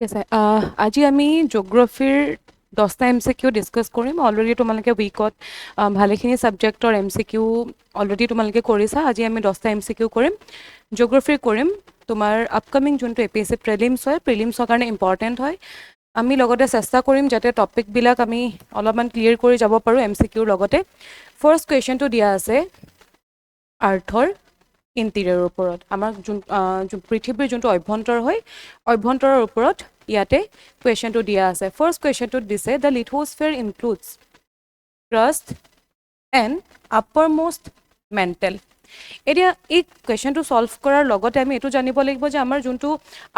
ঠিক আছে আজি আমি জিঅ'গ্ৰাফিৰ 10টা MCQ ডিছকাছ কৰিম অলৰেডি তোমালোকে উইকত ভালেখিনি ছাবজেক্টৰ MCQ অলৰেডি তোমালোকে কৰিছা আজি আমি 10টা MCQ কৰিম জিঅ'গ্ৰাফিৰ কৰিম তোমাৰ আপকামিং যোনটো APSC প্ৰিলিমছ হয় প্ৰিলিমছৰ কাৰণে ইম্পৰ্টেণ্ট হয় আমি লগতে চেষ্টা কৰিম যাতে টপিকবিলাক আমি অলপমান ক্লিয়াৰ কৰি যাব পাৰোঁ MCQৰ লগতে ফাৰ্ষ্ট কুৱেশ্যনটো দিয়া আছে আৰ্থৰ ইণ্টিৰিয়ৰৰ ওপৰত আমাৰ পৃথিৱীৰ যোনটো অভ্যন্তৰ হয় অভ্যন্তৰৰ ওপৰত ইয়াতে কুৱেশ্যনটো দিয়া আছে ফাৰ্ষ্ট কুৱেশ্যনটোত দিছে the lithosphere includes crust and uppermost mantle এতিয়া এই কুৱেশ্যনটো ছল্ভ কৰাৰ লগতে আমি এইটো জানিব লাগিব যে আমাৰ যোনটো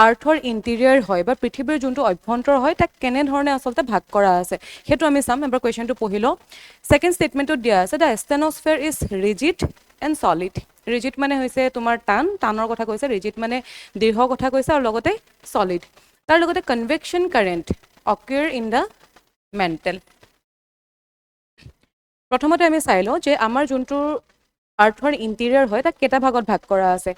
আৰ্থৰ ইণ্টিৰিয়াৰ হয় বা পৃথিৱীৰ যোনটো অভ্যন্তৰ হয় তাক কেনেধৰণে আচলতে ভাগ কৰা আছে সেইটো আমি চাম এবাৰ কুৱেশ্যনটো পঢ়ি লওঁ ছেকেণ্ড ষ্টেটমেণ্টটোত দিয়া আছে দ্য ষ্টেনস্ফিয়াৰ ইজ ৰিজিড এণ্ড ছলিড ৰিজিড মানে হৈছে তোমাৰ টানৰ কথা কৈছে ৰিজিড মানে দৃঢ় কথা কৈছে আৰু লগতে ছলিড তাৰ লগতে convection current occur in the mantle প্ৰথমতে আমি চাই লওঁ যে আমাৰ যোনটো আৰ্থৰ ইণ্টিৰিয়াৰ হয় তাক কেইটা ভাগত ভাগ কৰা আছে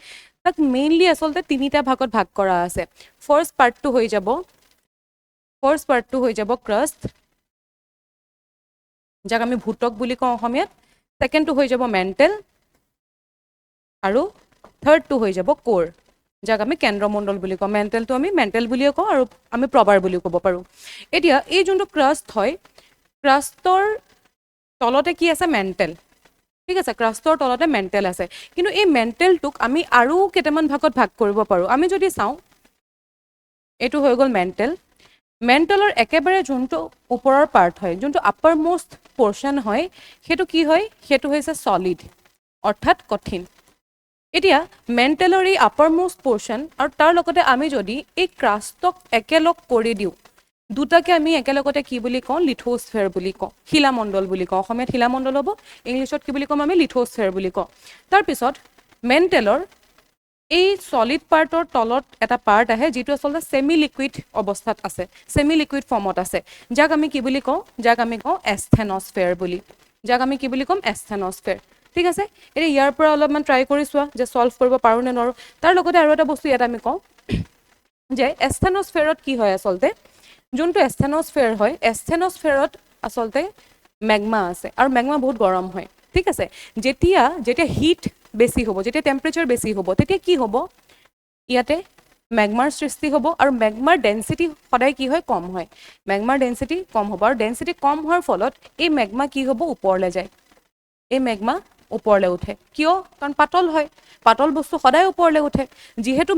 তাক মেইনলি আচলতে তিনিটা ভাগত ভাগ কৰা আছে ফাৰ্ষ্ট পাৰ্টটো হৈ যাব ক্ৰাষ্ট যাক আমি ভূতক বুলি কওঁ অসমীয়াত ছেকেণ্ডটো হৈ যাব মেণ্টেল আৰু থাৰ্ডটো হৈ যাব কোৰ যাক আমি কেন্দ্ৰমণ্ডল বুলি কওঁ মেণ্টেলটো আমি মেণ্টেল বুলিয়ে কওঁ আৰু আমি প্ৰবাৰ বুলিও ক'ব পাৰোঁ এতিয়া এই যোনটো ক্ৰাষ্ট হয় ক্ৰাষ্টৰ তলতে কি আছে মেণ্টেল ঠিক আছে ক্ৰাষ্টৰ তলতে মেণ্টেল আছে কিন্তু এই মেণ্টেলটোক আমি আৰু কেইটামান ভাগত ভাগ কৰিব পাৰোঁ আমি যদি চাওঁ এইটো হৈ গ'ল মেণ্টেলৰ একেবাৰে যোনটো ওপৰৰ পাৰ্ট হয় যোনটো আপাৰ মোষ্ট পৰ্চন হয় সেইটো কি হয় সেইটো হৈছে ছলিড অৰ্থাৎ কঠিন এতিয়া মেণ্টেলৰ এই আপাৰ মোষ্ট পৰ্চন আৰু তাৰ লগতে আমি যদি এই ক্ৰাষ্টক একেলগ কৰি দিওঁ দুটাকে আমি একেলগতে কি বুলি কওঁ লিথোস্ফিয়াৰ বুলি কওঁ শিলামণ্ডল বুলি কওঁ অসমীয়াত শিলামণ্ডল হ'ব ইংলিছত কি বুলি ক'ম আমি লিথোস্ফিয়াৰ বুলি কওঁ তাৰপিছত মেণ্টেলৰ এই ছলিড পাৰ্টৰ তলত এটা পাৰ্ট আহে যিটো আচলতে ছেমি লিকুইড অৱস্থাত আছে ছেমি লিকুইড ফৰ্মত আছে যাক আমি কি বুলি কওঁ এস্থেনস্ফিয়াৰ বুলি যাক আমি কি বুলি ক'ম এস্থেনস্ফিয়াৰ ঠিক আছে এতিয়া ইয়াৰ পৰা অলপমান ট্ৰাই কৰি চোৱা যে ছল্ভ কৰিব পাৰোঁ নে নোৱাৰোঁ তাৰ লগতে আৰু এটা বস্তু ইয়াত আমি কওঁ যে এস্থেনস্ফিয়াৰত কি হয় আচলতে যোনটো এস্থেনস্ফিয়াৰ হয় এস্থেনস্ফিয়াৰত আচলতে মেগমা আছে আৰু মেগমা বহুত গৰম হয় ঠিক আছে যেতিয়া হিট বেছি হ'ব যেতিয়া টেম্পাৰেচাৰ বেছি হ'ব তেতিয়া কি হ'ব ইয়াতে মেগমাৰ সৃষ্টি হ'ব আৰু মেগমাৰ ডেন্সিটি সদায় কি হয় কম হয় মেগমাৰ ডেন্সিটি কম হ'ব আৰু ডেন্সিটি কম হোৱাৰ ফলত এই মেগমা কি হ'ব ওপৰলৈ যায় এই মেগমা ওপৰলৈ উঠে কিয় কাৰণ পাতল বস্তু সদায় ওপৰলৈ উঠে যিহেতু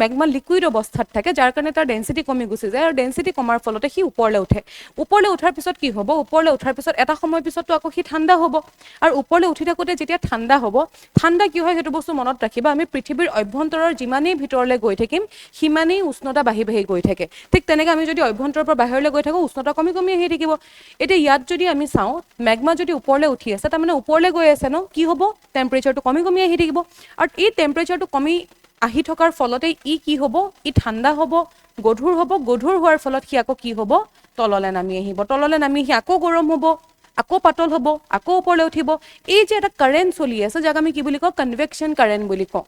মেগমা লিকুইড অৱস্থাত থাকে যাৰ কাৰণে তাৰ ডেন্সিটি কমি গুচি যায় আৰু ডেন্সিটি কমাৰ ফলতে সি ওপৰলৈ উঠাৰ পিছত কি হ'ব ওপৰলৈ উঠাৰ পিছত এটা সময়ৰ পিছততো আকৌ সি ঠাণ্ডা হ'ব আৰু ওপৰলৈ উঠি থাকোঁতে যেতিয়া ঠাণ্ডা হ'ব ঠাণ্ডা কি হয় সেইটো বস্তু মনত ৰাখিবা আমি পৃথিৱীৰ অভ্যন্তৰৰ যিমানেই ভিতৰলৈ গৈ থাকিম সিমানেই উষ্ণতা বাঢ়ি গৈ থাকে ঠিক তেনেকৈ আমি যদি অভ্যন্তৰৰ পৰা বাহিৰলৈ গৈ থাকোঁ উষ্ণতা কমি আহি থাকিব এতিয়া ইয়াত যদি আমি চাওঁ মেগমা যদি ওপৰলৈ উঠি আছে তাৰমানে ওপৰলৈ গৈ আছে ন কি হ'ব টেম্পাৰেচাৰটো কমি আহি থাকিব আৰু এই টেম্পাৰেচাৰটো কমি আহি থকাৰ ফলতে কি হ'ব ঠাণ্ডা হ'ব গধুৰ হোৱাৰ ফলত সি আকৌ কি হ'ব তললৈ নামি আহিব তললৈ নামি আহি আকৌ গৰম হ'ব আকৌ পাতল হ'ব আকৌ ওপৰলৈ উঠিব এই যে এটা কাৰেণ্ট চলি আছে যাক আমি কি বুলি কওঁ কনভেকশ্যন কাৰেণ্ট বুলি কওঁ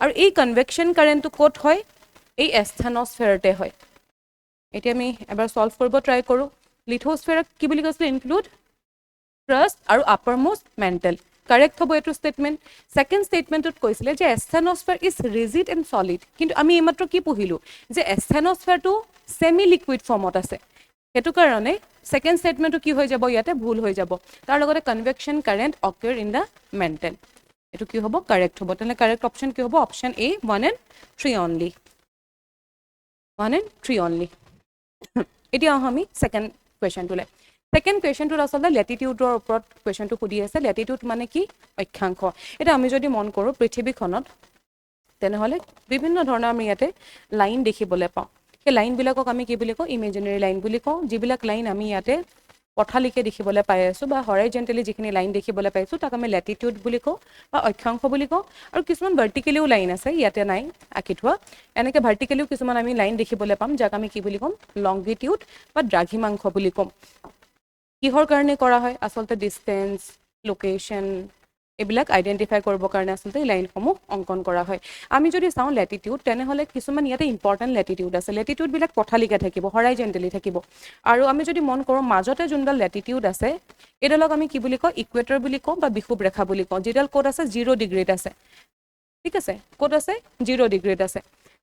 আৰু এই কনভেকশ্যন কাৰেণ্টটো ক'ত হয় এই এস্থেনস্ফিয়াৰতে হয় এতিয়া আমি এবাৰ ছল্ভ কৰিব ট্ৰাই কৰোঁ লিথোস্ফিয়াৰক কি বুলি কৈছিলে ইনক্লুড ক্ৰাষ্ট আৰু আপাৰ মোষ্ট মেণ্টেল কাৰেক্ট হ'ব এইটো ষ্টেটমেণ্ট ছেকেণ্ড ষ্টেটমেণ্টটোত কৈছিলে যে এস্থেনস্ফিয়াৰ ইজ ৰিজিড এণ্ড ছলিড কিন্তু আমি এইমাত্ৰ কি পঢ়িলোঁ যে এস্থেনস্ফিয়াৰটো ছেমি লিকুইড ফৰ্মত আছে সেইটো কাৰণে ছেকেণ্ড ষ্টেটমেণ্টটো কি হৈ যাব ইয়াতে ভুল হৈ যাব তাৰ লগতে convection current occur in the mantle এইটো কি হ'ব কাৰেক্ট হ'ব তেনেহ'লে কাৰেক্ট অপশ্যন কি হ'ব অপশ্যন A 1 and 3 অনলি এতিয়া আহোঁ আমি ছেকেণ্ড কুৱেশ্যনটোলৈ ছেকেণ্ড কুৱেশ্যনটোত আচলতে লেটিটিউডৰ ওপৰত কুৱেশ্যনটো সুধি আছে লেটিটিউড মানে কি অক্ষাংশ এতিয়া আমি যদি মন কৰোঁ পৃথিৱীখনত তেনেহ'লে বিভিন্ন ধৰণৰ আমি ইয়াতে লাইন দেখিবলৈ পাওঁ সেই লাইনবিলাকক আমি কি বুলি কওঁ ইমেজিনেৰী লাইন বুলি কওঁ যিবিলাক লাইন আমি ইয়াতে পথালিকে দেখিবলৈ পাই আছোঁ বা হৰাইজেণ্টেলি যিখিনি লাইন দেখিবলৈ পাইছোঁ তাক আমি লেটিটিউড বুলি কওঁ বা অক্ষাংশ বুলি কওঁ আৰু কিছুমান ভাৰ্টিকেলিও লাইন আছে ইয়াতে নাই আঁকি থোৱা এনেকৈ ভাৰ্টিকেলিও কিছুমান আমি লাইন দেখিবলৈ পাম যাক আমি কি বুলি ক'ম লংগিটিউড বা দ্ৰাঘিমাংশ বুলি ক'ম কিহৰ কাৰণে কৰা হয় আচলতে ডিষ্টেঞ্চ লোকেশ্যন এইবিলাক আইডেন্টিফাই কৰিবৰ কাৰণে আচলতে এই লাইনসমূহ অংকন কৰা হয় আমি যদি চাওঁ লেটিটিউড তেনেহ'লে কিছুমান ইয়াতে ইম্পৰ্টেণ্ট লেটিটিউড আছে লেটিটিউডবিলাক পথালিকে থাকিব হৰাইজেণ্টেলি থাকিব আৰু আমি যদি মন কৰোঁ মাজতে যোনডাল লেটিটিউড আছে এইডালক আমি কি বুলি কওঁ ইকুৱেটৰ বুলি কওঁ বা বিষুৱ ৰেখা বুলি কওঁ যিডাল ক'ত আছে 0 ডিগ্ৰীত আছে ঠিক আছে ক'ত আছে 0 ডিগ্ৰীত আছে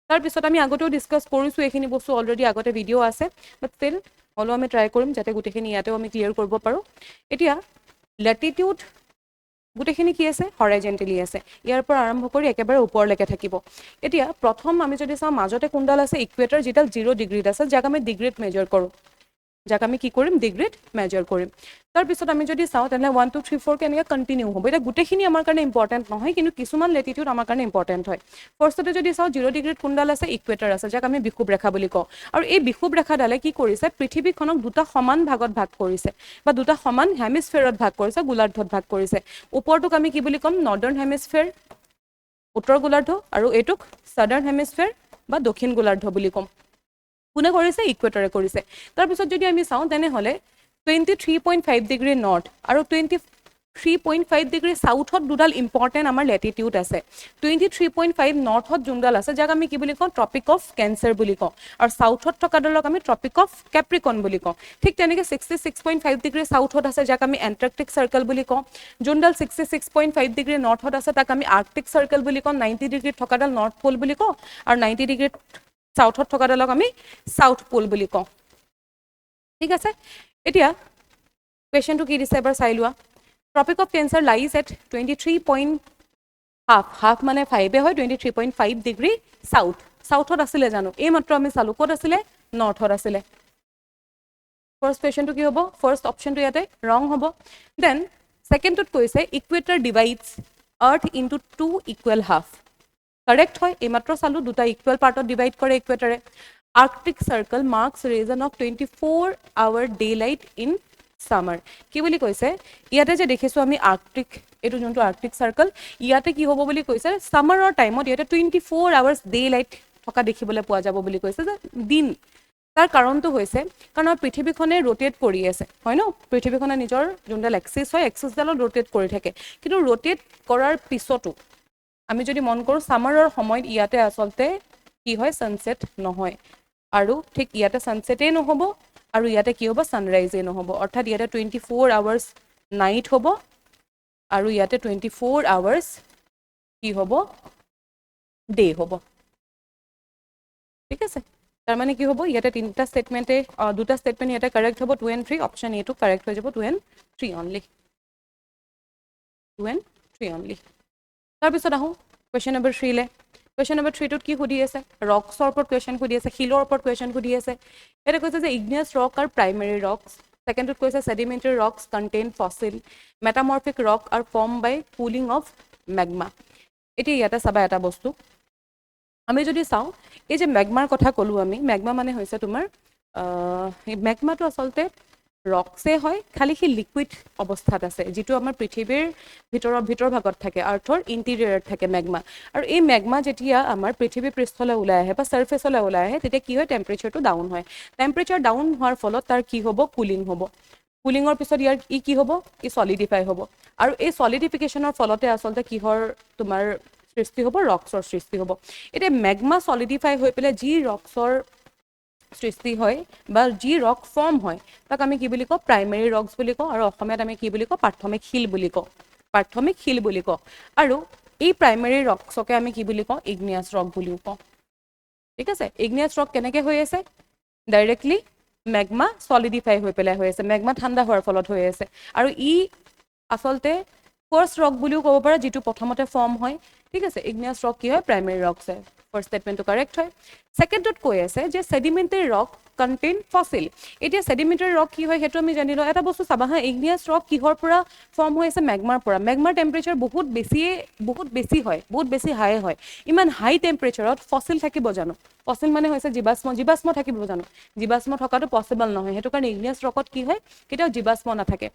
তাৰপিছত আমি আগতেও ডিছকাছ কৰিছোঁ এইখিনি বস্তু অলৰেডি আগতে ভিডিঅ' আছে বাট ষ্টিল হ'লেও আমি ট্ৰাই কৰিম যাতে গোটেইখিনি ইয়াতেও আমি ক্লিয়াৰ কৰিব পাৰোঁ এতিয়া লেটিটিউড গোটেইখিনি কি আছে হৰাইজেণ্টেলি আছে ইয়াৰ পৰা আৰম্ভ কৰি একেবাৰে ওপৰলৈকে থাকিব এতিয়া প্ৰথম আমি যদি চাওঁ মাজতে কোনডাল আছে ইকুৱেটৰ যিডাল 0 ডিগ্ৰীত আছে যাক আমি ডিগ্ৰীত মেজাৰ কৰোঁ যাক আমি কি কৰিম ডিগ্ৰীত মেজাৰ কৰিম তাৰপিছত আমি যদি চাওঁ তেনেহ'লে 1 2 3 4 কেনেকৈ কণ্টিনিউ হ'ব এতিয়া গোটেইখিনি আমাৰ কাৰণে ইম্পৰ্টেণ্ট নহয় কিন্তু কিছুমান লেটিটিউড আমাৰ কাৰণে ইম্পৰ্টেণ্ট হয় ফাৰ্ষ্টতে যদি চাওঁ 0 ডিগ্ৰীত কোনডাল আছে ইকুৱেটৰ আছে যাক আমি বিষুৱ ৰেখা বুলি কওঁ আৰু এই বিষুৱ ৰেখাডালে কি কৰিছে পৃথিৱীখনক দুটা সমান ভাগত ভাগ কৰিছে বা দুটা সমান হেমিস্ফেৰত ভাগ কৰিছে গোলাৰ্ধত ভাগ কৰিছে ওপৰটোক আমি কি বুলি ক'ম নৰ্দাৰ্ণ হেমিস্ফেৰ উত্তৰ গোলাৰ্ধ আৰু এইটোক ছাদাৰ্ণ হেমিস্ফেৰ বা দক্ষিণ গোলাৰ্ধ বুলি ক'ম কোনে কৰিছে ইকুৱেটৰে কৰিছে তাৰপিছত যদি আমি চাওঁ তেনেহ'লে 23.5 ডিগ্ৰী নৰ্থ আৰু 23.5 ডিগ্ৰী সাউথত দুডাল ইম্পৰ্টেণ্ট আমাৰ লেটিটিউড আছে 23.5 নৰ্থত যোনডাল আছে যাক আমি কি বুলি কওঁ ট্ৰপিক অফ কেঞ্চাৰ বুলি কওঁ আৰু সাউথত থকাডালক আমি ট্ৰপিক অফ কেপ্ৰিকন বুলি কওঁ ঠিক তেনেকৈ 66.5 ডিগ্ৰী সাউথত আছে যাক আমি এণ্টাৰ্কটিক চাৰ্কেল বুলি কওঁ যোনডাল 66.5 ডিগ্ৰী নৰ্থত আছে তাক আমি আৰ্কটিক চাৰ্কেল বুলি কওঁ 90 ডিগ্ৰীত থকাডাল নৰ্থ প'ল বুলি কওঁ আৰু 90 ডিগ্ৰীত সাউথত থকাডালক আমি সাউথ প'ল বুলি কওঁ ঠিক আছে এতিয়া কুৱেশ্যনটো কি দিছে এবাৰ চাই লোৱা tropic of cancer lies at 23.5 মানে 5 হয় 23.5 ডিগ্ৰী সাউথত আছিলে জানো এই মাত্ৰ আমি চালোঁ ক'ত আছিলে নৰ্থত আছিলে ফাৰ্ষ্ট কুৱেশ্যনটো কি হ'ব ফাৰ্ষ্ট অপশ্যনটো ইয়াতে ৰং হ'ব দেন ছেকেণ্ডটোত কৈছে equator divides earth into 2 equal half correct হয় এই মাত্ৰ চালোঁ দুটা ইকুৱেল পাৰ্টত ডিভাইড কৰে ইকুৱেটৰে arctic circle marks region of 24 hour daylight in summer কি বুলি কৈছে ইয়াতে যে দেখিছোঁ আমি আৰ্কটিক এইটো যোনটো আৰ্কটিক চাৰ্কেল ইয়াতে কি হ'ব বুলি কৈছে সামাৰৰ টাইমত ইয়াতে 24 আৱাৰ্ছ ডে লাইট থকা দেখিবলৈ পোৱা যাব বুলি কৈছে যে দিন তাৰ কাৰণটো হৈছে কাৰণ আমাৰ পৃথিৱীখনে ৰোটেট কৰি আছে হয় ন পৃথিৱীখনে নিজৰ যোনডাল এক্সিছ হয় এক্সিছডালত ৰোটেট কৰি থাকে কিন্তু ৰোটেট কৰাৰ পিছতো আমি যদি মন কৰোঁ সামাৰৰ সময়ত ইয়াতে আচলতে কি হয় ছানছেট নহয় আৰু ঠিক ইয়াতে ছানছেটেই নহ'ব আৰু ইয়াতে কি হ'ব ছানৰাইজেই নহ'ব অৰ্থাৎ ইয়াতে 24 আৱাৰ্ছ নাইট হ'ব আৰু ইয়াতে 24 আৱাৰ্ছ কি হ'ব ডে হ'ব ঠিক আছে তাৰমানে কি হ'ব ইয়াতে দুটা ষ্টেটমেণ্ট ইয়াতে কাৰেক্ট হ'ব 2 and 3 অপশ্যন এটো কাৰেক্ট হৈ যাব 2 and 3 অনলি 2 and 3 অনলি তাৰপিছত আহোঁ কুৱেশ্যন নম্বৰ 3 লে কুৱেশ্যন নম্বৰ 3টোত কি সুধি আছে ৰকছৰ ওপৰত কুৱেশ্যন সুধি আছে শিলৰ ওপৰত কুৱেশ্যন সুধি আছে এটা কৈছে যে ইগনিয়াছ ৰক আৰু প্ৰাইমেৰী ৰকছ ছেকেণ্ডটোত কৈছে সেডিমেণ্টাৰী ৰকছ কণ্টেইন ফসিল মেটামৰ্ফিক ৰক আৰু ফৰ্ম বাই কুলিং অফ মেগমা এতিয়া ইয়াতে চাবা এটা বস্তু আমি যদি চাওঁ এই যে মেগমাৰ কথা ক'লোঁ আমি মেগমা মানে হৈছে তোমাৰ মেগমাটো আচলতে ৰকছে হয় খালি সি লিকুইড অৱস্থাত আছে যিটো আমাৰ পৃথিৱীৰ ভিতৰ ভাগত থাকে আৰ্থৰ ইণ্টেৰিয়ৰত থাকে মেগমা আৰু এই মেগমা যেতিয়া আমাৰ পৃথিৱীৰ পৃষ্ঠলৈ ওলাই আহে বা ছাৰ্ফেচলৈ ওলাই আহে তেতিয়া কি হয় টেম্পাৰেচাৰটো ডাউন হয় টেম্পাৰেচাৰ ডাউন হোৱাৰ ফলত তাৰ কি হ'ব কুলিং হ'ব কুলিঙৰ পিছত ইয়াৰ কি হ'ব ই সলিডিফাই হ'ব আৰু এই সলিডিফিকেশ্যনৰ ফলতে আচলতে কিহৰ তোমাৰ সৃষ্টি হ'ব ৰকছৰ সৃষ্টি হ'ব এতিয়া মেগমা সলিডিফাই হৈ পেলাই যি ৰকছৰ সৃষ্টি হয় বা যি ৰক ফৰ্ম হয় তাক আমি কি বুলি কওঁ প্ৰাইমেৰী ৰকছ বুলি কওঁ আৰু অসমীয়াত আমি কি বুলি কওঁ প্ৰাথমিক শিল বুলি কওঁ আৰু এই প্ৰাইমেৰী ৰকছকে আমি কি বুলি কওঁ ইগনিয়াছ ৰক বুলিও কওঁ ঠিক আছে ইগনিয়াছ ৰক কেনেকৈ হৈ আছে ডাইৰেক্টলি মেগমা সলিডিফাই হৈ পেলাই হৈ আছে মেগমা ঠাণ্ডা হোৱাৰ ফলত হৈ আছে আৰু ই আচলতে ফাৰ্ষ্ট ৰক বুলিও ক'ব পাৰে যিটো প্ৰথমতে ফৰ্ম হয় ঠিক আছে ইগনিয়াছ ৰক কি হয় প্ৰাইমেৰী ৰকছ হয় ফাৰ্ষ্ট ষ্টেটমেণ্টটো কাৰেক্ট হয় ছেকেণ্ডটোত কৈ আছে যে সেডিমেণ্টাৰী ৰক কণ্টেইন ফসিল এতিয়া সেডিমেণ্টাৰী ৰক কি হয় সেইটো আমি জানিলোঁ এটা বস্তু চাবা হা ইগনিয়াছ ৰক কিহৰ পৰা ফৰ্ম হৈ আছে মেগমাৰ পৰা মেগমাৰ টেম্পাৰেচাৰ বহুত বেছি হয় বহুত বেছি হাই হয় ইমান হাই টেম্পাৰেচাৰত ফসিল থাকিব জানো ফসিল মানে হৈছে জীৱাশ্ম থাকিব জানো জীৱাশ্ম থকাটো পচিবল নহয় সেইটো কাৰণে ইগনিয়াছ ৰকত কি হয় কেতিয়াও জীৱাশ্ম নাথাকে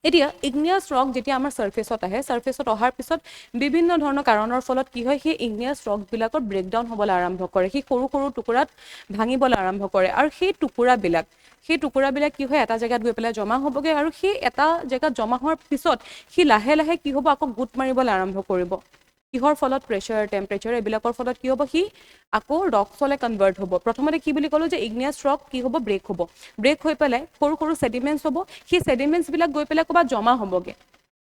এতিয়া ইগনিয়াছ ৰক যেতিয়া আমাৰ ছাৰ্ফেচত আহে ছাৰ্ফেচত অহাৰ পিছত বিভিন্ন ধৰণৰ কাৰণৰ ফলত কি হয় সেই ইগনিয়াছ ৰকবিলাকৰ ব্ৰেকডাউন হ'বলৈ আৰম্ভ কৰে সেই সৰু সৰু টুকুৰাত ভাঙিবলৈ আৰম্ভ কৰে আৰু সেই টুকুৰাবিলাক সেই টুকুৰাবিলাক কি হয় এটা জেগাত গৈ পেলাই জমা হ'বগে আৰু সেই এটা জেগাত জমা হোৱাৰ পিছত সি লাহে লাহে কি হ'ব আকৌ গোট মাৰিবলৈ আৰম্ভ কৰিব কিহৰ ফলত প্ৰেছাৰ টেম্পাৰেচাৰ এইবিলাকৰ ফলত কি হ'ব সি আকৌ ৰকছলে কনভাৰ্ট হ'ব প্ৰথমতে কি বুলি ক'লো যে ইগনিয়াছ ৰক কি হ'ব ব্ৰেক হ'ব ব্ৰেক হৈ পেলাই সৰু সৰু ছেডিমেণ্টছ হ'ব সেই ছেডিমেণ্টছবিলাক গৈ পেলাই ক'ৰবাত জমা হ'বগে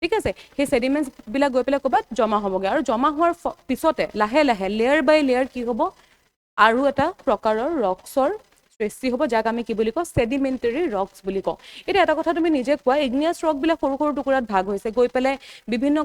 ঠিক আছে সেই ছেডিমেণ্টছবিলাক গৈ পেলাই ক'ৰবাত জমা হ'বগে আৰু জমা হোৱাৰ পিছতে লাহে লাহে লেয়াৰ বাই লেয়াৰ কি হ'ব আৰু এটা প্ৰকাৰৰ ৰকছৰ সৃষ্টি হ'ব যাক আমি কি বুলি কওঁ ছেডিমেণ্টাৰী ৰকছ বুলি কওঁ এতিয়া এটা কথা তুমি নিজে কোৱা ইগনিয়াছ ৰকবিলাক সৰু সৰু টুকুৰাত ভাগ হৈছে গৈ পেলাই বিভিন্ন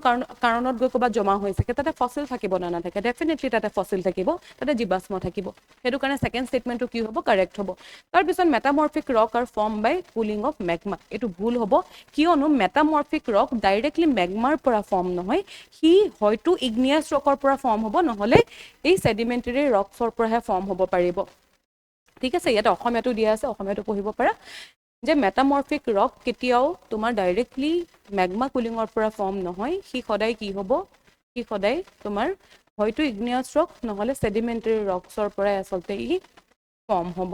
কাৰণত গৈ ক'ৰবাত জমা হৈছে তাতে ফসিল থাকিব না নাথাকে ডেফিনেটলি তাতে ফসিল থাকিব তাতে জীৱাশ্ম থাকিব সেইটো কাৰণে সেকেন্ড ষ্টেটমেণ্টটো কি হ'ব কাৰেক্ট হ'ব তাৰপিছত মেটামৰ্ফিক ৰক আৰ ফৰ্ম বাই কুলিং অফ মেগমা এইটো ভুল হ'ব কিয়নো মেটামৰ্ফিক ৰক ডাইৰেক্টলি মেগমাৰ পৰা ফৰ্ম নহয় সি হয়তো ইগনিয়াছ ৰকৰ পৰা ফৰ্ম হ'ব নহ'লে এই ছেডিমেণ্টাৰী ৰকছৰ পৰাহে ফৰ্ম হ'ব পাৰিব ঠিক আছে ইয়াতে অসমীয়াটো দিয়া আছে অসমীয়াটো পঢ়িব পাৰা যে মেটামৰ্ফিক ৰক কেতিয়াও তোমাৰ ডাইৰেক্টলি মেগমা কুলিঙৰ পৰা ফৰ্ম নহয় সি সদায় কি হ'ব সি সদায় তোমাৰ হয়তো ইগনিয়াছ ৰক নহ'লে ছেডিমেণ্টাৰী ৰকছৰ পৰাই আচলতে ই ফৰ্ম হ'ব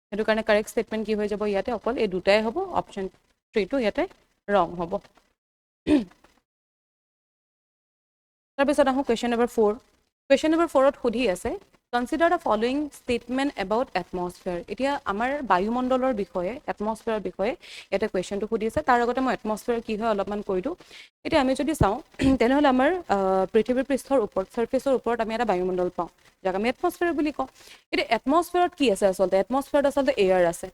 সেইটো কাৰণে কাৰেক্ট ষ্টেটমেণ্ট কি হৈ যাব ইয়াতে অকল এই দুটাই হ'ব অপশ্যন 3টো ইয়াতে ৰং হ'ব তাৰপিছত আহোঁ কুৱেশ্যন নম্বৰ 4 কুৱেশ্যন নম্বৰ 4ত সুধি আছে consider the following statement about atmosphere এতিয়া আমাৰ বায়ুমণ্ডলৰ বিষয়ে এটমছফিয়াৰৰ বিষয়ে ইয়াতে কুৱেশ্যনটো সুধিছে তাৰ আগতে মই এটমছফিয়াৰ কি হয় অলপমান কৈ দিওঁ এতিয়া আমি যদি চাওঁ তেনেহ'লে আমাৰ পৃথিৱীৰ পৃষ্ঠৰ ওপৰত ছাৰ্ফেচৰ ওপৰত আমি এটা বায়ুমণ্ডল পাওঁ যাক আমি এটমছফিয়াৰ বুলি কওঁ এতিয়া এটমছফিয়াৰত কি আছে আচলতে এটমছফিয়াৰত আচলতে এয়াৰ আছে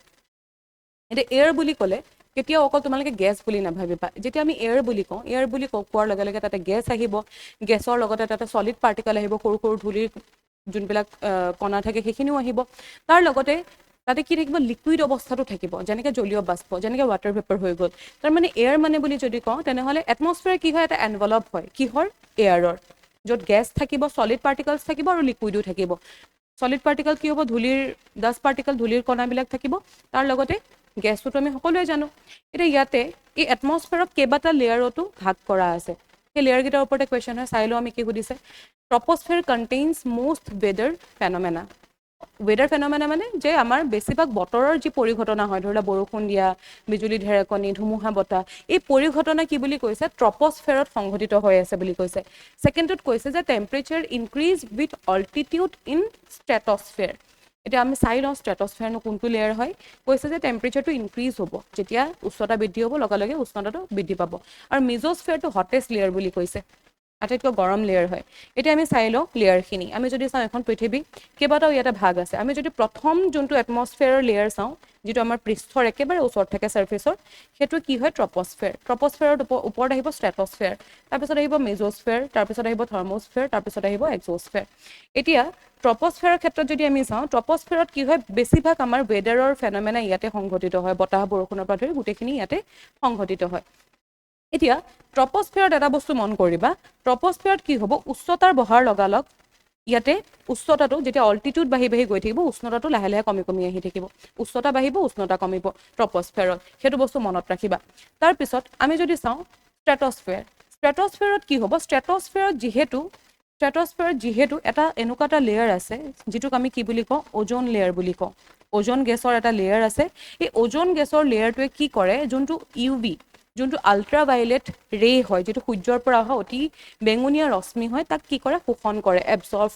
এতিয়া এয়াৰ বুলি ক'লে কেতিয়াও অকল তোমালোকে গেছ বুলি নাভাবিবা যেতিয়া আমি এয়াৰ বুলি কোৱাৰ লগে লগে তাতে গেছ আহিব গেছৰ লগতে তাতে সলিড পাৰ্টিকল আহিব সৰু সৰু ধূলিৰ যোনবিলাক কণা থাকে সেইখিনিও আহিব তাৰ লগতে তাতে কি থাকিব লিকুইড অৱস্থাটো থাকিব যেনেকৈ জলীয় বাষ্প যেনেকৈ ৱাটাৰ ভেপাৰ হৈ গ'ল তাৰ মানে এয়াৰ মানে বুলি যদি কওঁ তেনেহ'লে এটমছফিয়াৰ কি হয় এটা এনভেলপ হয় কিহৰ এয়াৰৰ য'ত গেছ থাকিব সলিড পাৰ্টিকলছ থাকিব আৰু লিকুইডো থাকিব সলিড পাৰ্টিকল কি হ'ব ধূলিৰ ডাষ্ট পাৰ্টিকল ধূলিৰ কণাবিলাক থাকিব তাৰ লগতে গেছটোতো আমি সকলোৱে জানো এতিয়া ইয়াতে এই এটমছফিয়াৰক কেইবাটা লেয়াৰতো ভাগ কৰা আছে সেই লেয়াৰকেইটাৰ ওপৰতে কুৱেশ্যন হয় চাই লওঁ আমি কি সুধিছে ট্ৰপ'স্ফিয়াৰ কণ্টেইনছ মোষ্ট ৱেডাৰ ফেনমেনা মানে যে আমাৰ বেছিভাগ বতৰৰ যি পৰিঘটনা হয় ধৰি লোৱা বৰষুণ দিয়া বিজুলী ঢেৰেকণি ধুমুহা বতাহ এই পৰিঘটনা কি বুলি কৈছে ট্ৰপ'স্ফিয়াৰত সংঘটিত হৈ আছে বুলি কৈছে ছেকেণ্ডত কৈছে যে temperature increase with altitude in stratosphere এতিয়া আমি চাই লওঁ ষ্ট্ৰেটছফিয়াৰনো কোনটো লেয়াৰ হয় কৈছে যে টেম্পাৰেচাৰটো ইনক্ৰিজ হ'ব যেতিয়া উষ্ণতা বৃদ্ধি হ'ব লগে লগে উষ্ণতাটো বৃদ্ধি পাব আৰু মিজ'স্ফিয়াৰটো হটেষ্ট লেয়াৰ বুলি কৈছে আটাইতকৈ গৰম লেয়াৰ হয় এতিয়া আমি চাই লওঁ লেয়াৰখিনি আমি যদি চাওঁ এখন পৃথিৱী কেইবাটাও ইয়াতে ভাগ আছে আমি যদি প্ৰথম যোনটো এটমছফিয়াৰৰ লেয়াৰ চাওঁ যিটো আমাৰ পৃষ্ঠৰ একেবাৰে ওচৰত থাকে ছাৰ্ফেচৰ সেইটো কি হয় ট্ৰপ'স্ফিয়াৰৰ ওপৰত আহিব ষ্ট্ৰেটছফিয়াৰ তাৰপিছত আহিব মেজ'স্ফিয়াৰ তাৰপিছত আহিব থাৰ্মোস্ফিয়াৰ তাৰপিছত আহিব এক্সোস্ফিয়াৰ এতিয়া ট্ৰপ'স্ফিয়াৰৰ ক্ষেত্ৰত যদি আমি চাওঁ ট্ৰপ'স্ফিয়াৰত কি হয় বেছিভাগ আমাৰ ৱেডাৰৰ ফেনমেনা ইয়াতে সংঘটিত হয় বতাহ বৰষুণৰ পৰা ধৰি গোটেইখিনি ইয়াতে সংঘটিত হয় এতিয়া ট্ৰপ'স্ফিয়াৰত এটা বস্তু মন কৰিবা ট্ৰপ'স্ফিয়াৰত কি হ'ব উচ্চতাৰ বহাৰ লগালগ ইয়াতে উচ্চতাটো যেতিয়া অল্টিটিউড বাঢ়ি বাঢ়ি গৈ থাকিব উষ্ণতাটো লাহে লাহে কমি কমি আহি থাকিব উচ্চতা বাঢ়িব উষ্ণতা কমিব ট্ৰপ'স্ফিয়াৰত সেইটো বস্তু মনত ৰাখিবা তাৰপিছত আমি যদি চাওঁ ষ্ট্ৰেটছফিয়াৰত কি হ'ব ষ্ট্ৰেটছফিয়াৰত যিহেতু এটা এনেকুৱা এটা লেয়াৰ আছে যিটোক আমি কি বুলি কওঁ অ'জন লেয়াৰ বুলি কওঁ অ'জন গেছৰ এটা লেয়াৰ আছে এই অ'জন গেছৰ লেয়াৰটোৱে কি কৰে যোনটো যোনটো আল্ট্ৰাভায়লেট ৰে হয় যিটো সূৰ্যৰ পৰা অহা অতি বেঙুনীয়া ৰশ্মি হয় তাক কি কৰে শোষণ কৰে এবজৰ্ভ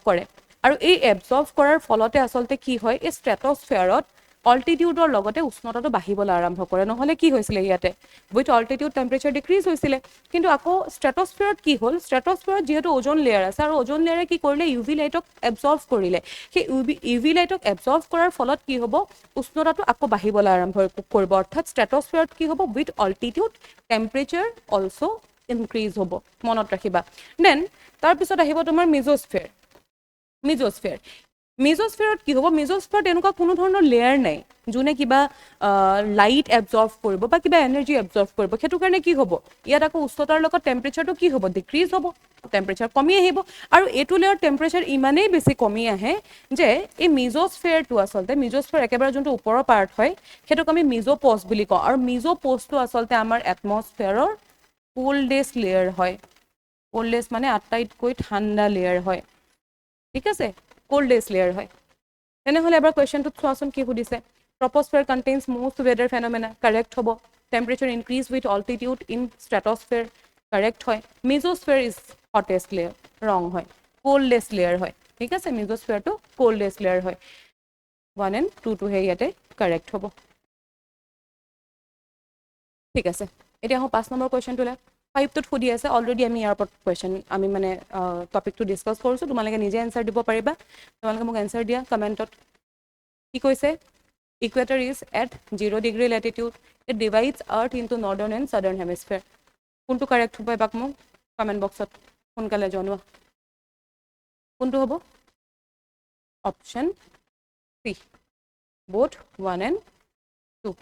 কৰে আৰু এই এবজৰ্ভ কৰাৰ ফলতে আচলতে কি হয় এই ষ্ট্ৰেটছফিয়াৰত অল্টিটিউডৰ লগতে উষ্ণতাটো বাঢ়িবলৈ আৰম্ভ কৰে নহ'লে কি হৈছিলে ইয়াতে উইথ অল্টিটিউড টেম্পাৰেচাৰ ডিক্ৰিজ হৈছিলে কিন্তু আকৌ ষ্ট্ৰেটছফিয়াৰত কি হ'ল ষ্ট্ৰেটছফিয়াৰত যিহেতু অ'জন লেয়াৰ আছে আৰু অ'জন লেয়াৰে কি কৰিলে ইউভি লাইটক এবজৰ্ভ কৰিলে সেই ইউভি লাইটক এবজৰ্ভ কৰাৰ ফলত কি হ'ব উষ্ণতাটো আকৌ বাঢ়িবলৈ আৰম্ভ কৰিব অৰ্থাৎ ষ্ট্ৰেটছফিয়াৰত কি হ'ব with altitude temperature also' increase হ'ব মনত ৰাখিবা দেন তাৰপিছত আহিব তোমাৰ মিজ'স্ফিয়াৰত কি হ'ব মিজ'স্ফিয়াৰত এনেকুৱা কোনো ধৰণৰ লেয়াৰ নাই যোনে কিবা লাইট এবজৰ্ভ কৰিব বা কিবা এনাৰ্জি এবজৰ্ভ কৰিব সেইটো কাৰণে কি হ'ব ইয়াত আকৌ উষ্ণতাৰ লগত টেম্পাৰেচাৰটো কি হ'ব ডিক্ৰিজ হ'ব টেম্পাৰেচাৰ কমি আহিব আৰু এইটো লেয়াৰ টেম্পাৰেচাৰ ইমানেই বেছি কমি আহে যে এই মিজ'স্ফিয়াৰটো আচলতে মিজ'স্ফিয়াৰ একেবাৰে যোনটো ওপৰৰ পাৰ্ট হয় সেইটোক আমি মিজ'প'জ বুলি কওঁ আৰু মিজ'প'জটো আচলতে আমাৰ এটমছফিয়াৰৰ কোল্ডেষ্ট লেয়াৰ হয় কোল্ডেষ্ট মানে আটাইতকৈ ঠাণ্ডা লেয়াৰ হয় ঠিক আছে কোল্ডেষ্ট লেয়াৰ হয় তেনেহ'লে এবাৰ কুৱেশ্যনটোত চোৱাচোন কি সুধিছে troposphere contains most weather phenomena correct হ'ব temperature increase with altitude in stratosphere correct হয় মেজোস্ফিয়াৰ ইজ হটেষ্ট লেয়াৰ ৰং হয় কোল্ডেষ্ট লেয়াৰ হয় ঠিক আছে মেজোস্ফিয়াৰটো কোল্ডেষ্ট লেয়াৰ হয় 1 and 2 টোহে ইয়াতে কাৰেক্ট হ'ব ঠিক আছে এতিয়া আহোঁ 5 নম্বৰ কুৱেশ্যনটোলৈ 5টোত সুধি আছে অলৰেডি আমি ইয়াৰ ওপৰত কুৱেশ্যন আমি মানে টপিকটো ডিছকাছ কৰিছোঁ তোমালোকে নিজে এনচাৰ দিব পাৰিবা তোমালোকে মোক এনচাৰ দিয়া কমেণ্টত কি কৈছে equator is at 0 degree latitude it divides earth into northern and southern hemisphere কোনটো কাৰেক্ট হ'ব এবাক মোক কমেণ্ট বক্সত সোনকালে জনোৱা কোনটো হ'ব option C both 1 and 2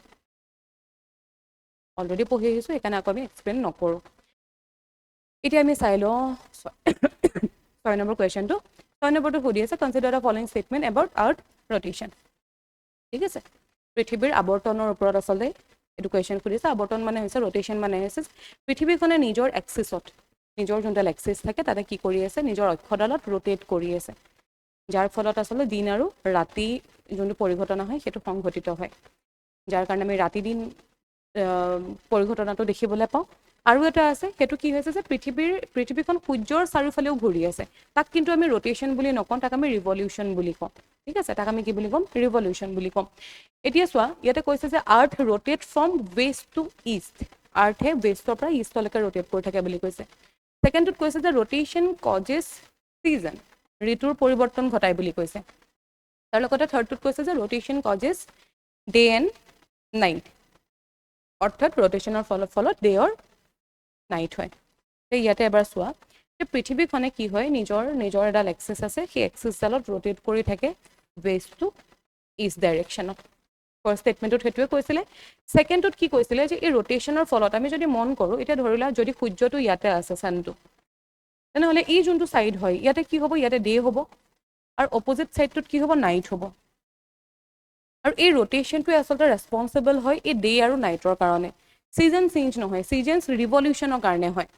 already পঢ়ি আহিছোঁ সেইকাৰণে আকৌ আমি এক্সপ্লেইন নকৰোঁ এতিয়া আমি চাই লওঁ 6 নম্বৰ কুৱেশ্যনটো 6 নম্বৰটো সুধি আছে consider the following statement about earth rotation ঠিক আছে পৃথিৱীৰ আৱৰ্তনৰ ওপৰত আচলতে এইটো কুৱেশ্যন সুধিছে আৱৰ্তন মানে হৈছে ৰটেশ্যন মানে হৈছে পৃথিৱীখনে নিজৰ এক্সিছত নিজৰ যোনডাল এক্সিছ থাকে তাতে কি কৰি আছে নিজৰ অক্ষডালত ৰোটেট কৰি আছে যাৰ ফলত আচলতে দিন আৰু ৰাতি যোনটো পৰিঘটনা হয় সেইটো সংঘটিত হয় যাৰ কাৰণে আমি ৰাতি দিন পৰিঘটনাটো দেখিবলৈ পাওঁ আৰু এটা আছে সেইটো কি হৈছে যে পৃথিৱীখন সূৰ্যৰ চাৰিওফালেও ঘূৰি আছে তাক কিন্তু আমি ৰটেশ্যন বুলি নকওঁ তাক আমি ৰিভলিউশ্যন বুলি কওঁ ঠিক আছে তাক আমি কি বুলি ক'ম ৰিভলিউশ্যন বুলি ক'ম এতিয়া চোৱা ইয়াতে কৈছে যে earth rotate from west to east আৰ্থে ৱেষ্টৰ পৰা ইষ্টলৈকে ৰোটেট কৰি থাকে বুলি কৈছে ছেকেণ্ডটোত কৈছে যে ৰোটেশ্যন কজেছ ছিজন ঋতুৰ পৰিৱৰ্তন ঘটায় বুলি কৈছে তাৰ লগতে থাৰ্ডটোত কৈছে যে rotation causes day and night অৰ্থাৎ ৰোটেশ্যনৰ ফলত ডে অৰ নাইট হয় ইয়াতে এবাৰ চোৱা যে পৃথিৱীখনে কি হয় নিজৰ এডাল এক্সিছ আছে সেই এক্সিছডালত ৰোটেট কৰি থাকে ৱেষ্ট টু ইষ্ট ডাইৰেকশ্যনত ফাৰ্ষ্ট ষ্টেটমেণ্টত সেইটোৱে কৈছিলে ছেকেণ্ডটোত কি কৈছিলে যে এই ৰোটেশ্যনৰ ফলত আমি যদি মন কৰোঁ এতিয়া ধৰি লোৱা যদি সূৰ্যটো ইয়াতে আছে চানটো তেনেহ'লে এই যোনটো ছাইড হয় ইয়াতে কি হ'ব ইয়াতে ডে হ'ব আৰু অপজিট ছাইডটোত কি হ'ব নাইট হ'ব আৰু এই ৰোটেশ্যনটোৱে আচলতে ৰেছপনচিবল হয় এই ডে আৰু নাইটৰ কাৰণে ছিজন চেঞ্জ নহয় ছিজনছ ৰিভলিউশ্যনৰ কাৰণে হয়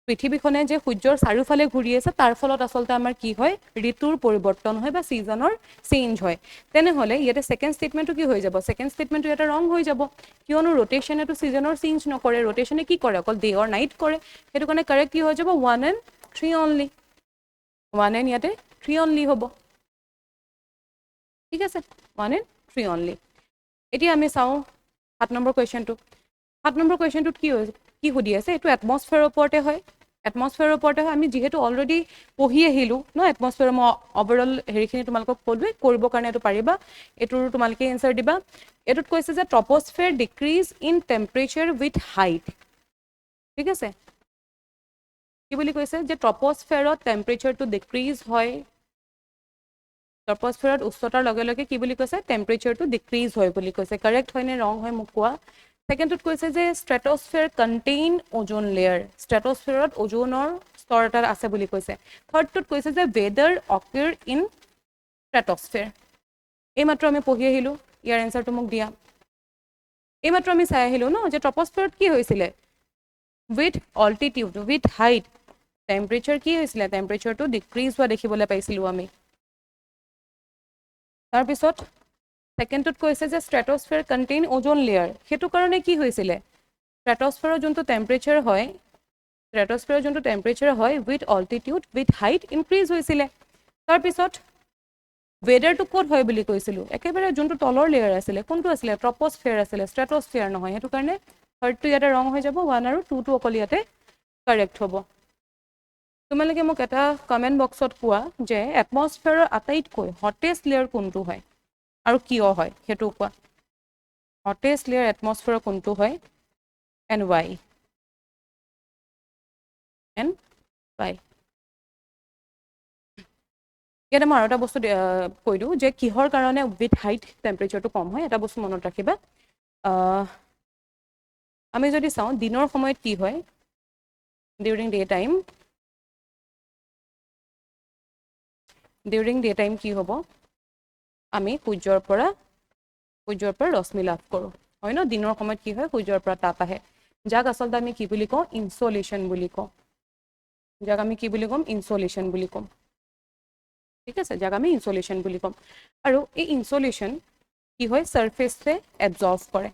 পৃথিৱীখনে যে সূৰ্যৰ চাৰিওফালে ঘূৰি আছে তাৰ ফলত আচলতে আমাৰ কি হয় ঋতুৰ পৰিৱৰ্তন হয় বা ছিজনৰ চেঞ্জ হয় তেনেহ'লে ইয়াতে ছেকেণ্ড ষ্টেটমেণ্টটো কি হৈ যাব ছেকেণ্ড ষ্টেটমেণ্টটো ইয়াতে ৰং হৈ যাব কিয়নো ৰোটেশ্যনেতো ছিজনৰ চেঞ্জ নকৰে ৰোটেশ্যনে কি কৰে অকল ডে অৰ নাইট কৰে সেইটো কাৰণে কাৰেক্ট কি হৈ যাব 1 and 3 অনলি 1 and ইয়াতে 3 অনলি হ'ব ঠিক আছে 1 and 3 অনলি এতিয়া আমি চাওঁ 7 নম্বৰ কুৱেশ্যনটো 7 নম্বৰ কুৱেশ্যনটোত কি সুধি আছে এইটো এটমছফিয়াৰৰ ওপৰতে হয় এটমছফিয়াৰৰ ওপৰতে হয় আমি যিহেতু অলৰেডি পঢ়ি আহিলোঁ ন এটমছফিয়াৰৰ মই অভাৰঅল হেৰিখিনি তোমালোকক ক'লোৱে কৰিবৰ কাৰণে এইটো পাৰিবা এইটোৰ তোমালোকে এনচাৰ দিবা এইটোত কৈছে যে troposphere decrease in temperature with height ঠিক আছে কি বুলি কৈছে যে ট্ৰপ'স্ফিয়াৰত টেম্পাৰেচাৰটো ডিক্ৰিজ হয় ট্ৰপ'স্ফিয়াৰত উচ্চতাৰ লগে লগে কি বুলি কৈছে টেম্পাৰেচাৰটো ডিক্ৰিজ হয় বুলি কৈছে কাৰেক্ট হয়নে ৰং হয় মোক কোৱা ছেকেণ্ডটোত কৈছে যে ষ্ট্ৰেট'স্ফিয়াৰ কণ্টেইন অ'জন লেয়াৰ ষ্ট্ৰেট'স্ফিয়াৰত অ'জনৰ স্তৰ এটা আছে বুলি কৈছে থাৰ্ডটোত কৈছে যে ৱেডাৰ অকিৰ ইন ষ্ট্ৰেট'স্ফিয়াৰ এইমাত্ৰ আমি পঢ়ি আহিলোঁ ইয়াৰ এনচাৰটো মোক দিয়া এইমাত্ৰ আমি চাই আহিলোঁ ন যে ট্ৰপ'স্ফিয়াৰত কি হৈছিলে with altitude with height temperature কি হৈছিলে টেম্পাৰেচাৰটো ডিক্ৰিজ হোৱা দেখিবলৈ পাইছিলোঁ আমি তাৰপিছত ছেকেণ্ডটোত কৈছে যে ষ্ট্ৰেট'স্ফিয়াৰ কণ্টেইন অ'জন লেয়াৰ সেইটো কাৰণে কি হৈছিলে ষ্ট্ৰেট'স্ফিয়াৰৰ যোনটো টেম্পাৰেচাৰ হয় with altitude with height increase হৈছিলে তাৰপিছত ৱেডাৰটো ক'ত হয় বুলি কৈছিলোঁ একেবাৰে যোনটো তলৰ লেয়াৰ আছিলে কোনটো আছিলে ট্ৰপ'স্ফিয়াৰ আছিলে ষ্ট্ৰেট'স্ফিয়াৰ নহয় সেইটো কাৰণে থাৰ্ডটো ইয়াতে ৰং হৈ যাব 1 আৰু 2টো অকল ইয়াতে কাৰেক্ট হ'ব তোমালোকে মোক এটা কমেণ্ট বক্সত কোৱা যে এটমছফিয়াৰৰ আটাইতকৈ হটেষ্ট লেয়াৰ কোনটো হয় আৰু কিয় হয় সেইটো কোৱা হটেষ্ট লেয়াৰ এটমছফিয়াৰৰ কোনটো হয় এণ্ড ৱাই ইয়াতে মই আৰু এটা বস্তু কৈ দিওঁ যে কিহৰ কাৰণে উইথ হাইট টেম্পাৰেচাৰটো কম হয় এটা বস্তু মনত ৰাখিবা আমি যদি চাওঁ দিনৰ সময়ত কি হয় ডিউৰিং ডে টাইম কি হ'ব আমি সূৰ্যৰ পৰা ৰশ্মি লাভ কৰোঁ হয় ন দিনৰ সময়ত কি হয় সূৰ্যৰ পৰা তাপ আহে যাক আচলতে আমি কি বুলি কওঁ ইনচলেশ্যন বুলি কওঁ ঠিক আছে, যাক আমি ইনসোলেশন বুলি ক'ম। আৰু এই ইনসোলেশন কি হয়, সাৰফেসে এবজৰ্ব কৰে,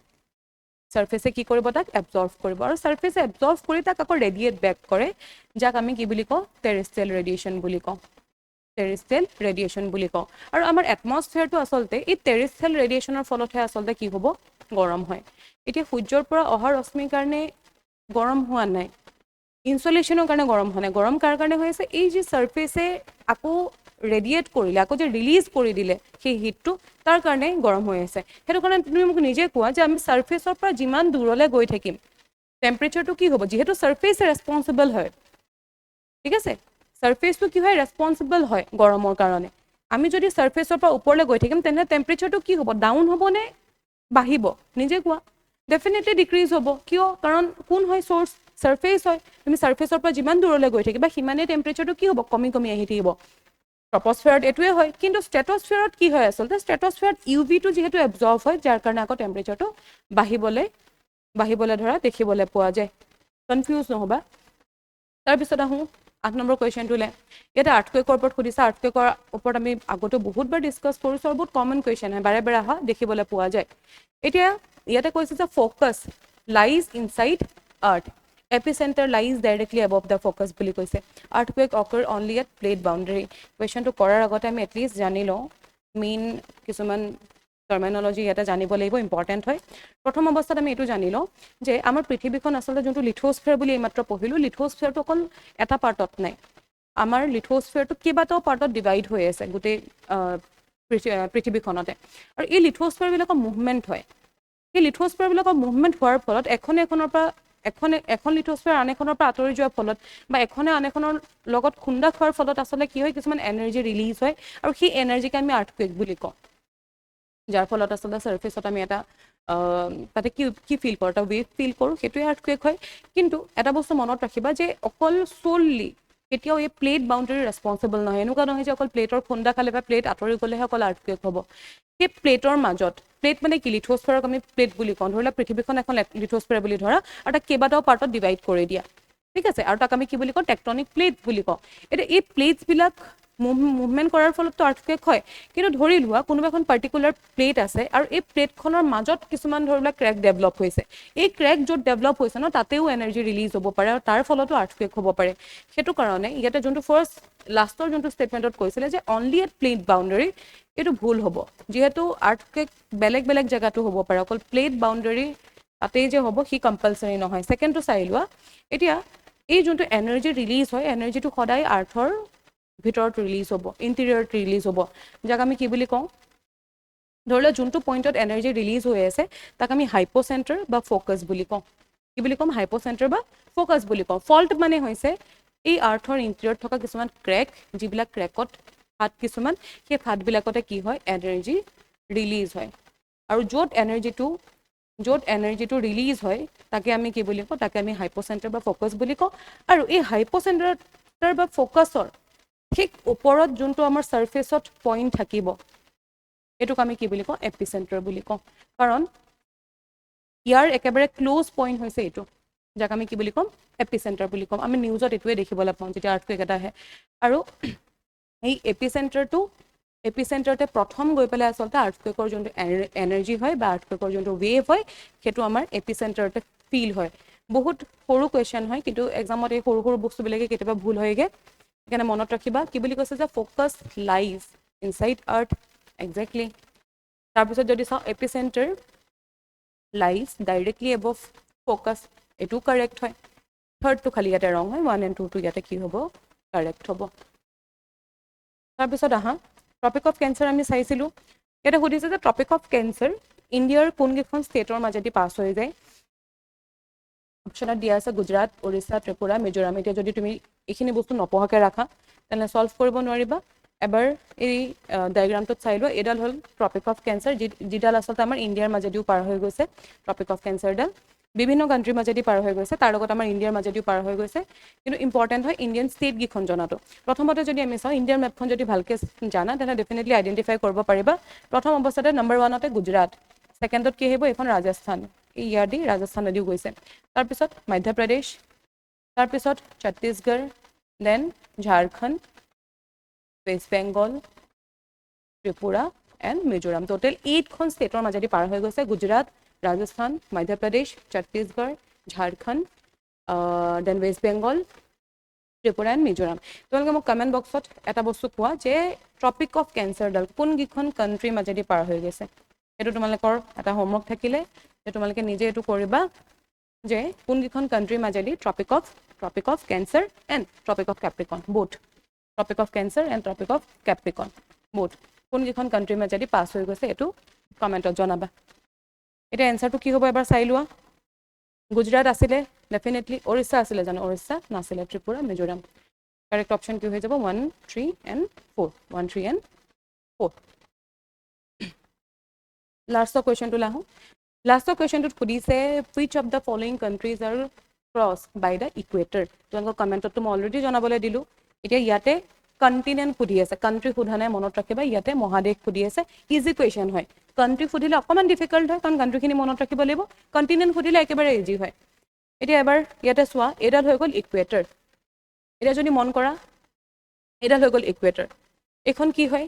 সাৰফেসে কি কৰিব, তাক এবজৰ্ব কৰিব, আৰু সাৰফেসে এবজৰ্ব কৰি তাক আকৌ ৰেডিয়েট বেক কৰে, যাক আমি কি বুলি কওঁ, টেৰেষ্ট্ৰিয়েল ৰেডিয়েশ্যন বুলি কওঁ, টেৰেষ্ট্ৰিয়েল ৰেডিয়েশ্যন বুলি কওঁ। আৰু আমাৰ এটমস্ফিয়াৰটো আচলতে এই টেৰেষ্ট্ৰিয়েল ৰেডিয়েশ্যনৰ ফলতহে আচলতে কি হ'ব, গৰম হয়। এতিয়া সূৰ্যৰ পৰা অহা ৰশ্মিৰ কাৰণে গৰম হোৱা নাই, ইনসোলেশনৰ কাৰণে গৰম হোৱা নাই, গৰম কাৰ কাৰণে হৈ আছে, এই যে সাৰফেসে আকৌ ৰেডিয়েট কৰিলে, আকৌ যে ৰিলিজ কৰি দিলে সেই হিটটো, তাৰ কাৰণে গৰম হৈ আছে। সেইটো কাৰণে তুমি মোক নিজে কোৱা যে আমি সাৰফেসৰ পৰা যিমান দূৰলৈ গৈ থাকিম টেম্পাৰেচাৰটো কি হ'ব, যিহেতু সাৰফেসে ৰেসপন্সিবল হয়, ঠিক আছে, সাৰফেসটো কি হয়, ৰেসপন্সিবল হয় গৰমৰ কাৰণে। আমি যদি সাৰফেসৰ পৰা ওপৰলৈ গৈ থাকিম তেন্তে টেম্পাৰেচাৰটো কি হ'ব, ডাউন হ'ব নে বাঢ়িব, নিজে কোৱা। ডেফিনেটলি ডিক্ৰিজ হ'ব, কিয়, কাৰণ কোন হয় সোৰ্স, সাৰফেস হয়। তুমি সাৰফেসৰ পৰা যিমান দূৰলৈ গৈ থাকিবা সিমানেই টেম্পাৰেচাৰটো কি হ'ব, কমি কমি আহি থাকিব। ট্ৰপোস্ফিয়াৰত এইটোৱে হয়, কিন্তু ষ্ট্ৰেটোস্ফিয়াৰত কি হয়, আচলতে ষ্ট্ৰেটোস্ফিয়াৰত ইউভিটো যিহেতু এবজৰ্ব হয়, যাৰ কাৰণে আকৌ টেম্পাৰেচাৰটো বাঢ়িবলৈ ধৰা দেখিবলৈ পোৱা যায়। কনফিউজ নহ'বা। তাৰপিছত আহোঁ 8 নম্বৰ কুৱেশ্যনটোলৈ। ইয়াতে আৰ্থকুৱেকৰ ওপৰত সুধিছে, আৰ্থকুৱেকৰ ওপৰত আমি আগতে বহুতবাৰ ডিছকাছ কৰিছোঁ, আৰু বহুত কমন কুৱেশ্যন হয়, বাৰে বাৰে অহা দেখিবলৈ পোৱা যায়। এতিয়া ইয়াতে কৈছে যে focus lies inside earth, epicentre lies directly above the focus বুলি কৈছে। Earthquake occur only at plate boundary. কুৱেশ্যনটো কৰাৰ আগতে আমি এটলিষ্ট জানি লওঁ মেইন কিছুমান টাৰ্মিনলজি ইয়াতে জানিব লাগিব, ইম্পৰ্টেণ্ট হয়। প্ৰথম অৱস্থাত আমি এইটো জানি লওঁ যে আমাৰ পৃথিৱীখন আচলতে যোনটো লিথোস্ফিয়াৰ বুলি এইমাত্ৰ পঢ়িলোঁ, লিথোস্ফিয়াৰটো অকল এটা পাৰ্টত নাই, আমাৰ লিথোস্ফিয়াৰটো কেইবাটাও পাৰ্টত ডিভাইড হৈ আছে গোটেই পৃথিৱীখনতে। আৰু এই লিথোস্ফিয়াৰবিলাকৰ মুভমেণ্ট হয়, সেই লিথোস্ফিয়াৰবিলাকৰ মুভমেণ্ট হোৱাৰ ফলত এখন লিথোস্ফিয়াৰ আন এখনৰ পৰা আঁতৰি যোৱাৰ ফলত বা এখনে আন এখনৰ লগত খুন্দা খোৱাৰ ফলত আচলতে কি হয়, কিছুমান এনাৰ্জি ৰিলিজ হয়, আৰু সেই এনাৰ্জিকে আমি আৰ্থকুৱেক বুলি কওঁ, যাৰ ফলত আচলতে সাৰফেচত আমি এটা তাতে কি ফিল কৰোঁ, এটা ৱেভ ফিল কৰোঁ, সেইটোৱে আৰ্থকুৱেক হয়। কিন্তু এটা বস্তু মনত ৰাখিবা যে অকল চ'ললি কেতিয়াও এই প্লেট বাউণ্ডেৰী ৰেছপন্সিবল নহয়, এনেকুৱা নহয় যে অকল প্লেটৰ খুন্দা খালে বা প্লেট আঁতৰি গ'লেহে অকল আৰ্থকুৱেক হ'ব। সেই প্লেটৰ মাজত, প্লেট মানে কি, লিথোস্ফিয়াৰক আমি প্লেট বুলি কওঁ, ধৰি লোৱা পৃথিৱীখন এখন লিথোস্ফিয়াৰ বুলি ধৰা, আৰু তাক কেইবাটাও পাৰ্টত ডিভাইড কৰি দিয়া, ঠিক আছে, আৰু তাক আমি কি বুলি কওঁ, টেকটনিক প্লেট বুলি কওঁ। এতিয়া এই প্লেটছবিলাক মুভমেণ্ট কৰাৰ ফলততো আৰ্থকুৱেক হয়, কিন্তু ধৰি লোৱা কোনোবা এখন পাৰ্টিকুলাৰ প্লেট আছে আৰু এই প্লেটখনৰ মাজত কিছুমান ধৰি লোৱা ক্ৰেক ডেভেলপ হৈছে, এই ক্ৰেক য'ত ডেভেলপ হৈছে ন, তাতেও এনাৰ্জি ৰিলিজ হ'ব পাৰে, আৰু তাৰ ফলতো আৰ্থকুৱেক হ'ব পাৰে। সেইটো কাৰণে ইয়াতে যোনটো লাষ্টৰ যোনটো ষ্টেটমেণ্টত কৈছিলে যে অনলি এট প্লেট বাউণ্ডেৰী, এইটো ভুল হ'ব, যিহেতু আৰ্থকুৱেক বেলেগ বেলেগ জেগাতো হ'ব পাৰে, অকল প্লেট বাউণ্ডেৰী তাতেই যে হ'ব সি কম্পালচাৰী নহয়। ছেকেণ্ডটো চাই লোৱা, এতিয়া এই যোনটো এনাৰ্জি ৰিলিজ হয়, এনাৰ্জিটো সদায় আৰ্থৰ ভিতৰত ৰিলিজ হ'ব, ইণ্টেৰিয়ৰত ৰিলিজ হ'ব, যাক আমি কি বুলি কওঁ, ধৰি লওক যোনটো পইণ্টত এনাৰ্জি ৰিলিজ হৈ আছে তাক আমি হাইপ'চেণ্টাৰ বা ফ'কাছ বুলি কওঁ। কি বুলি ক'ম, হাইপ'চেণ্টাৰ বা ফ'কাছ বুলি কওঁ। ফল্ট মানে হৈছে এই আৰ্থৰ ইণ্টেৰিয়ৰত থকা কিছুমান ক্ৰেক, যিবিলাক ক্ৰেকত ফাট কিছুমান, সেই ফাটবিলাকতে কি হয়, এনাৰ্জি ৰিলিজ হয়, আৰু য'ত এনাৰ্জিটো ৰিলিজ হয় তাকে আমি কি বুলি কওঁ, তাকে আমি হাইপ'চেণ্টাৰ বা ফ'কাছ বুলি কওঁ। আৰু এই হাইপ'চেণ্টাৰ বা ফ'কাছৰ ঠিক ওপৰত যোনটো আমাৰ ছাৰফেচত পইণ্ট থাকিব, এইটোক আমি কি বুলি কওঁ, এপিচেণ্টাৰ বুলি কওঁ, কাৰণ ইয়াৰ একেবাৰে ক্ল'জ পইণ্ট হৈছে এইটো, যাক আমি কি বুলি ক'ম, এপিচেণ্টাৰ বুলি ক'ম। আমি নিউজত এইটোৱে দেখিবলৈ পাওঁ যেতিয়া আৰ্থকুৱেক এটা আহে, আৰু এই এপিচেণ্টাৰতে প্ৰথম গৈ পেলাই আচলতে আৰ্থকুৱেকৰ যোনটো এনাৰ্জি হয় বা আৰ্থকুৱেকৰ যোনটো ৱেভ হয়, সেইটো আমাৰ এপিচেণ্টাৰতে ফিল হয়। বহুত সৰু কুৱেশ্যন হয়, কিন্তু এক্সামত এই সৰু সৰু বস্তুবিলাকে কেতিয়াবা ভুল হয়গৈ, সেইকাৰণে মনত ৰাখিবা। কি বুলি কৈছে যে ফ'কাছ লাইজ ইনচাইড আৰ্থ, একজেক্টলি। তাৰপিছত যদি চাওঁ, epicentre lies directly above focus, এইটোও কাৰেক্ট হয়। থাৰ্ডটো খালি ইয়াতে ৰং হয়, 1 and 2টো ইয়াতে কি হ'ব, কাৰেক্ট হ'ব। তাৰপিছত আহা, ট্ৰপিক অফ কেঞ্চাৰ আমি চাইছিলোঁ। ইয়াতে সুধিছে যে ট্ৰপিক অফ কেঞ্চাৰ ইণ্ডিয়াৰ কোনকেইখন ষ্টেটৰ মাজেদি পাছ হৈ যায়। অপশ্যনত দিয়া আছে গুজৰাট, উৰিষ্যা, ত্ৰিপুৰা, মিজোৰাম। এতিয়া যদি তুমি এইখিনি বস্তু নপঢ়াকৈ ৰাখা তেনেহ'লে ছল্ভ কৰিব নোৱাৰিবা। এবাৰ এই ডায়েগ্ৰামটোত চাই লোৱা, এইডাল হ'ল ট্ৰপিক অফ কেঞ্চাৰ, যিডাল আচলতে আমাৰ ইণ্ডিয়াৰ মাজেদিও পাৰ হৈ গৈছে। ট্ৰপিক অফ কেঞ্চাৰডাল বিভিন্ন কাণ্ট্ৰিৰ মাজেদি পাৰ হৈ গৈছে, তাৰ লগত আমাৰ ইণ্ডিয়াৰ মাজেদিও পাৰ হৈ গৈছে, কিন্তু ইম্পৰ্টেণ্ট হয় ইণ্ডিয়ান ষ্টেটকেইখন জনাটো। প্ৰথমতে যদি আমি চাওঁ, ইণ্ডিয়াৰ মেপখন যদি ভালকৈ জানা তেন্তে ডেফিনেটলি আইডেণ্টিফাই কৰিব পাৰিবা। প্ৰথম অৱস্থাতে নম্বৰ 1তে গুজৰাট, ছেকেণ্ডত কি আহিব, এইখন ৰাজস্থান, এই ইয়াদি ৰাজস্থান নদীও গৈছে। তাৰপিছত মধ্যপ্ৰদেশ, তাৰপিছত Chhattisgarh, then Jharkhand, West Bengal, Tripura, and Mizoram. Total 8খন ষ্টেটৰ মাজেদি পাৰ হৈ গৈছে Gujarat, Rajasthan, Madhya Pradesh, Chhattisgarh, Jharkhand, then West Bengal, Tripura and Mizoram. তোমালোকে মোক কমেণ্ট বক্সত এটা বস্তু কোৱা যে ট্ৰপিক অফ কেঞ্চাৰডাল কোনকেইখন কাণ্ট্ৰিৰ মাজেদি পাৰ হৈ গৈছে। এইটো তোমালোকৰ এটা হোমৱৰ্ক থাকিলে যে তোমালোকে নিজে এইটো কৰিবা যে কোনকেইখন কাণ্ট্ৰিৰ মাজেদি tropic of cancer and tropic of capricorn both tropic of cancer and tropic of capricorn both কোনকেইখন কাণ্ট্ৰিৰ মাজেদি পাছ হৈ গৈছে এইটো কমেণ্টত জনাবা। এতিয়া এনচাৰটো কি হ'ব এবাৰ চাই লোৱা। গুজৰাট আছিলে ডেফিনেটলি, ওড়িশা আছিলে জানো, ওড়িশা নাছিলে, ত্ৰিপুৰা, মিজোৰাম। কাৰেক্ট অপশ্যন কি হৈ যাব 1, 3 and 4 1, 3 and 4। লাষ্টৰ কুৱেশ্যনটো আহোঁ। লাষ্টৰ কুৱেশ্যনটোত সুধিছে which of the following countries are crossed by the equator। তোমালোকৰ কমেণ্টতটো মই অলৰেডি জনাবলৈ দিলোঁ। এতিয়া ইয়াতে কণ্টিনেণ্ট সুধি আছে, কাণ্ট্ৰি সোধা নাই, মনত ৰাখিবা ইয়াতে মহাদেশ সুধি আছে। ইজি কুৱেশ্যন হয়, কাণ্ট্ৰি সুধিলে অকণমান ডিফিকাল্ট হয় কাৰণ কাণ্ট্ৰিখিনি মনত ৰাখিব লাগিব, কণ্টিনেণ্ট সুধিলে একেবাৰে ইজি হয়। এতিয়া এবাৰ ইয়াতে চোৱা, এইডাল হৈ গ'ল ইকুৱেটৰ। এতিয়া যদি মন কৰা এইডাল হৈ গ'ল ইকুৱেটৰ, এইখন কি হয়,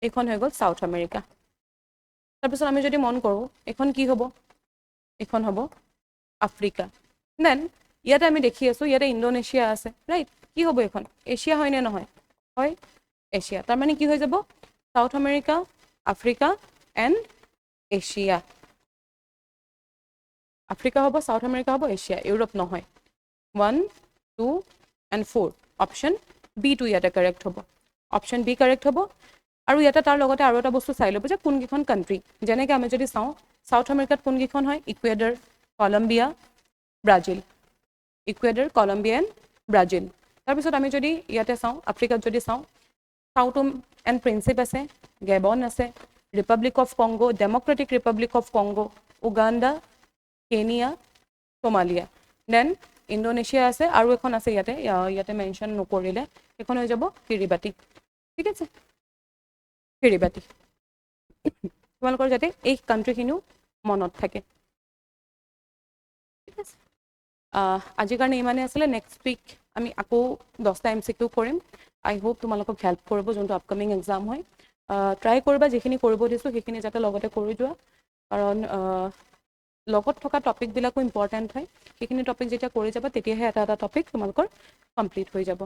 এইখন হৈ গ'ল চাউথ আমেৰিকা। তাৰপিছত আমি যদি মন কৰোঁ এইখন কি হ'ব, এইখন হ'ব আফ্ৰিকা। দেন ইয়াতে আমি দেখি আছোঁ ইয়াতে ইণ্ডোনেছিয়া আছে, ৰাইট। কি হ'ব এইখন, এছিয়া হয় নে নহয়, হয় এছিয়া। তাৰমানে কি হৈ যাব south America, Africa and Asia. Africa হ'ব, চাউথ আমেৰিকা হ'ব, এছিয়া, ইউৰোপ নহয়। 1, 2 and 4 অপশ্যন বিটো ইয়াতে কাৰেক্ট হ'ব, অপশ্যন বি কাৰেক্ট হ'ব। আৰু ইয়াতে তাৰ লগতে আৰু এটা বস্তু চাই ল'ব যে কোনকেইখন কাণ্ট্ৰি, যেনেকৈ আমি যদি চাওঁ চাউথ আমেৰিকাত কোনকেইখন হয়, Ecuador, Colombia, Brazil, Ecuador, Colombia and Brazil. তাৰপিছত আমি যদি ইয়াতে চাওঁ আফ্ৰিকাত যদি চাওঁ সাউথ এণ্ড প্ৰিন্সিপ আছে, গেবন আছে, Republic of Congo, Democratic Republic of Congo, Uganda, Kenya, Somalia. Then Indonesia আছে, আৰু এখন আছে ইয়াতে মেনশ্যন নকৰিলে, সেইখন হৈ যাব কিৰিবাতি। ঠিক আছে, কিৰিবাতি। তোমালোকৰ যাতে এই কাণ্ট্ৰিখিনিও মনত থাকে। ঠিক আছে, আজিৰ কাৰণে ইমানে আছিলে। নেক্সট উইক আমি আকৌ 10টা MCQ কৰিম। আই হোপ তোমালোকক হেল্প কৰিব যোনটো আপকামিং এক্সাম হয়। ট্ৰাই কৰিবা যিখিনি কৰিব দিছোঁ সেইখিনি যাতে লগতে কৰি যোৱা, কাৰণ লগত থকা টপিকবিলাকো ইম্পৰ্টেণ্ট হয়। সেইখিনি টপিক যেতিয়া কৰি যাবা তেতিয়াহে এটা এটা টপিক তোমালোকৰ কমপ্লিট হৈ যাব।